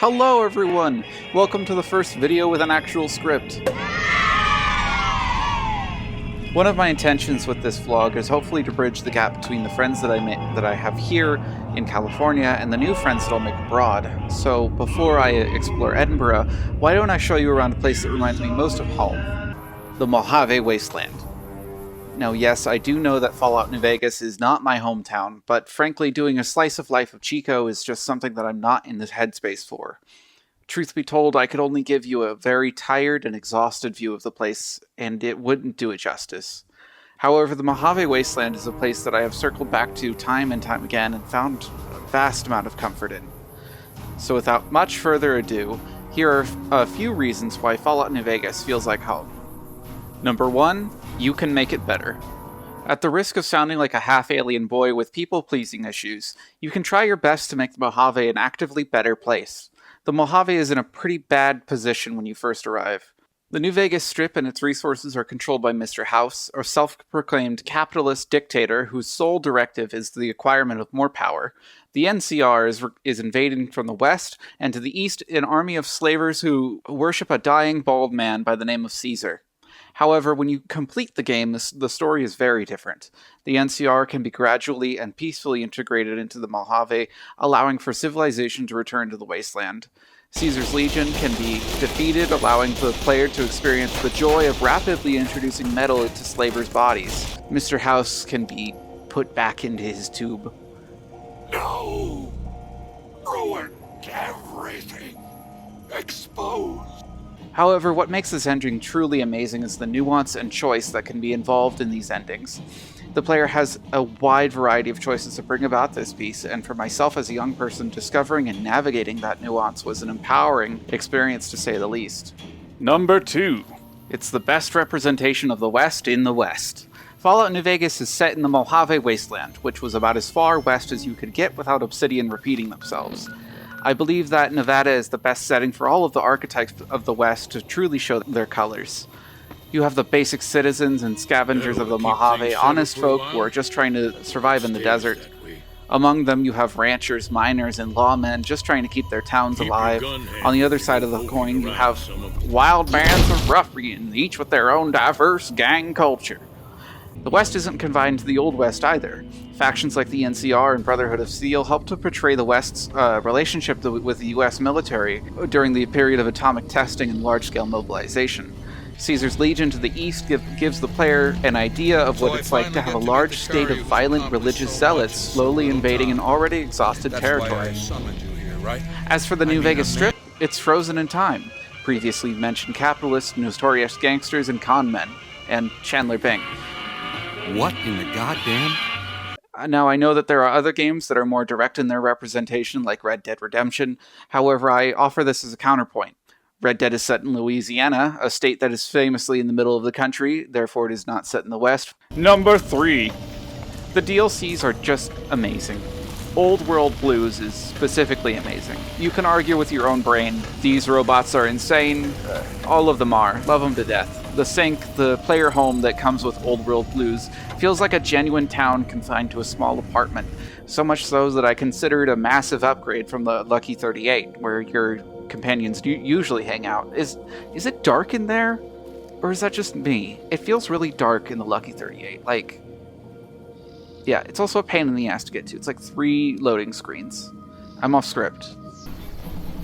Hello everyone! Welcome to the first video with an actual script. One of my intentions with this vlog is hopefully to bridge the gap between the friends that I have here in California and the new friends that I'll make abroad. So before I explore Edinburgh, why don't I show you around a place that reminds me most of home? The Mojave Wasteland. Now yes, I do know that Fallout New Vegas is not my hometown, but frankly doing a slice of life of Chico is just something that I'm not in the headspace for. Truth be told, I could only give you a very tired and exhausted view of the place, and it wouldn't do it justice. However, the Mojave Wasteland is a place that I have circled back to time and time again and found a vast amount of comfort in. So without much further ado, here are a few reasons why Fallout New Vegas feels like home. Number 1, you can make it better. At the risk of sounding like a half-alien boy with people-pleasing issues, you can try your best to make the Mojave an actively better place. The Mojave is in a pretty bad position when you first arrive. The New Vegas Strip and its resources are controlled by Mr. House, a self-proclaimed capitalist dictator whose sole directive is the acquirement of more power. The NCR is invading from the west, and to the east an army of slavers who worship a dying bald man by the name of Caesar. However, when you complete the game, the story is very different. The NCR can be gradually and peacefully integrated into the Mojave, allowing for civilization to return to the wasteland. Caesar's Legion can be defeated, allowing the player to experience the joy of rapidly introducing metal into slavers' bodies. Mr. House can be put back into his tube. No! Ruined everything! Exposed! However, what makes this ending truly amazing is the nuance and choice that can be involved in these endings. The player has a wide variety of choices to bring about this piece, and for myself as a young person, discovering and navigating that nuance was an empowering experience to say the least. Number 2. It's the best representation of the West in the West. Fallout New Vegas is set in the Mojave Wasteland, which was about as far west as you could get without Obsidian repeating themselves. I believe that Nevada is the best setting for all of the archetypes of the West to truly show their colors. You have the basic citizens and scavengers of the Mojave, honest folk who are just trying to survive in the desert. Among them you have ranchers, miners, and lawmen just trying to keep their towns alive. On the other side of the coin you have wild bands of ruffians, each with their own diverse gang culture. The West isn't confined to the Old West either. Factions like the NCR and Brotherhood of Steel help to portray the West's relationship with the US military during the period of atomic testing and large-scale mobilization. Caesar's Legion to the east gives the player an idea of what it's like to have a large state of violent religious zealots slowly invading an already exhausted territory. As for the New Vegas Strip, it's frozen in time. Previously mentioned capitalists, notorious gangsters, and con men, and Chandler Bing. What in the goddamn? Now, I know that there are other games that are more direct in their representation, like Red Dead Redemption. However, I offer this as a counterpoint. Red Dead is set in Louisiana, a state that is famously in the middle of the country, therefore it is not set in the West. Number 3. The DLCs are just amazing. Old World Blues is specifically amazing. You can argue with your own brain, these robots are insane, all of them are, love them to death. The Sink, the player home that comes with Old World Blues, feels like a genuine town confined to a small apartment, so much so that I consider it a massive upgrade from the Lucky 38, where your companions usually hang out. Is it dark in there? Or is that just me? It feels really dark in the Lucky 38, yeah, it's also a pain in the ass to get to. It's like 3 loading screens. I'm off script.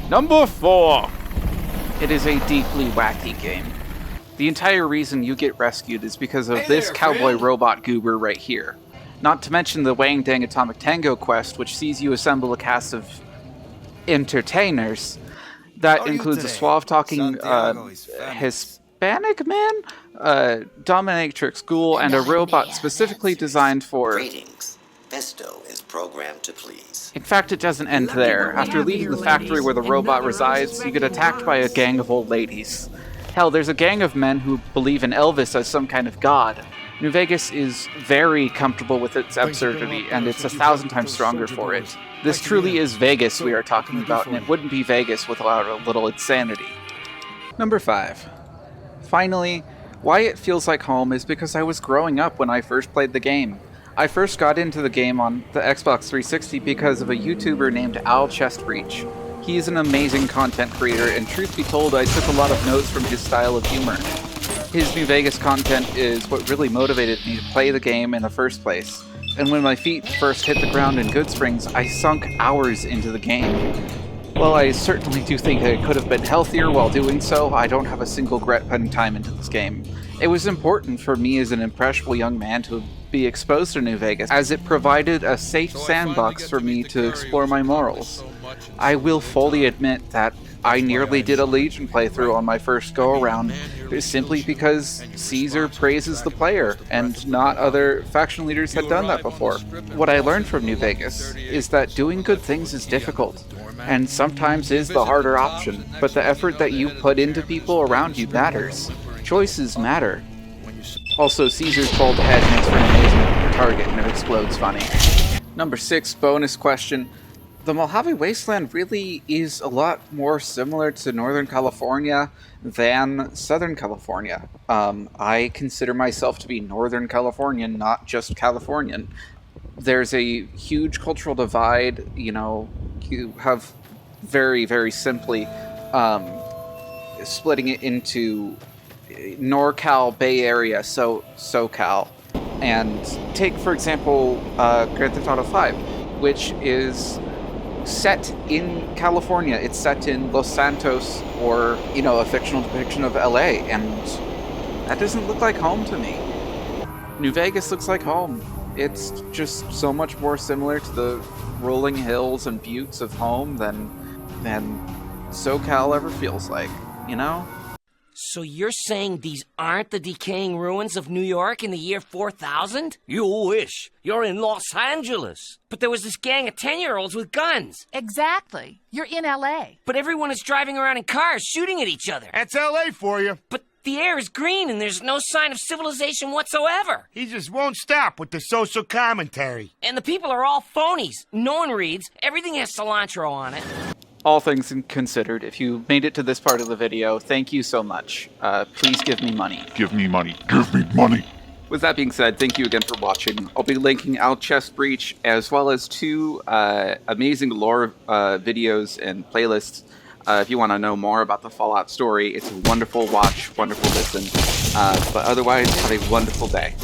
Number 4! It is a deeply wacky game. The entire reason you get rescued is because of this cowboy robot goober right here. Not to mention the Wang Dang Atomic Tango quest, which sees you assemble a cast of entertainers. That includes a suave-talking Hispanic man, dominatrix ghoul, and a robot specifically designed for... Greetings. Festo is programmed to please. In fact, it doesn't end there. After leaving the factory where the robot resides, you get attacked by a gang of old ladies. Hell, there's a gang of men who believe in Elvis as some kind of god. New Vegas is very comfortable with its absurdity, and it's 1,000 times stronger for it. This truly is Vegas we are talking about, and it wouldn't be Vegas without a little insanity. Number 5. Finally, why it feels like home is because I was growing up when I first played the game. I first got into the game on the Xbox 360 because of a YouTuber named Al Chestbreach. He's an amazing content creator, and truth be told, I took a lot of notes from his style of humor. His New Vegas content is what really motivated me to play the game in the first place. And when my feet first hit the ground in Goodsprings, I sunk hours into the game. While I certainly do think I could have been healthier while doing so, I don't have a single regret putting time into this game. It was important for me as an impressionable young man to be exposed to New Vegas, as it provided a safe sandbox for me to explore my morals. I will fully admit that I nearly did a Legion playthrough on my first go-around, simply because Caesar praises the player, and not other faction leaders had done that before. What I learned from New Vegas is that doing good things is difficult, and sometimes is the harder option, but the effort that you put into people around you matters. Choices matter. Also, Caesar's bald head makes for an amazing target, and it explodes funny. Number 6, bonus question. The Mojave Wasteland really is a lot more similar to Northern California than Southern California. I consider myself to be Northern Californian, not just Californian. There's a huge cultural divide. You have very, very simply splitting it into NorCal, Bay Area, SoCal. And take, for example, Grand Theft Auto 5, which is set in California. It's set in Los Santos, or, a fictional depiction of LA, and that doesn't look like home to me. New Vegas looks like home. It's just so much more similar to the rolling hills and buttes of home than SoCal ever feels like, So you're saying these aren't the decaying ruins of New York in the year 4000? You wish. You're in Los Angeles. But there was this gang of 10-year-olds with guns. Exactly. You're in L.A. But everyone is driving around in cars, shooting at each other. That's L.A. for you. But the air is green and there's no sign of civilization whatsoever. He just won't stop with the social commentary. And the people are all phonies. No one reads. Everything has cilantro on it. All things considered, if you made it to this part of the video, thank you so much. Please give me money. Give me money. Give me money. With that being said, thank you again for watching. I'll be linking Alchest Breach, as well as 2 amazing lore videos and playlists. If you want to know more about the Fallout story, it's a wonderful watch, wonderful listen. But otherwise, have a wonderful day.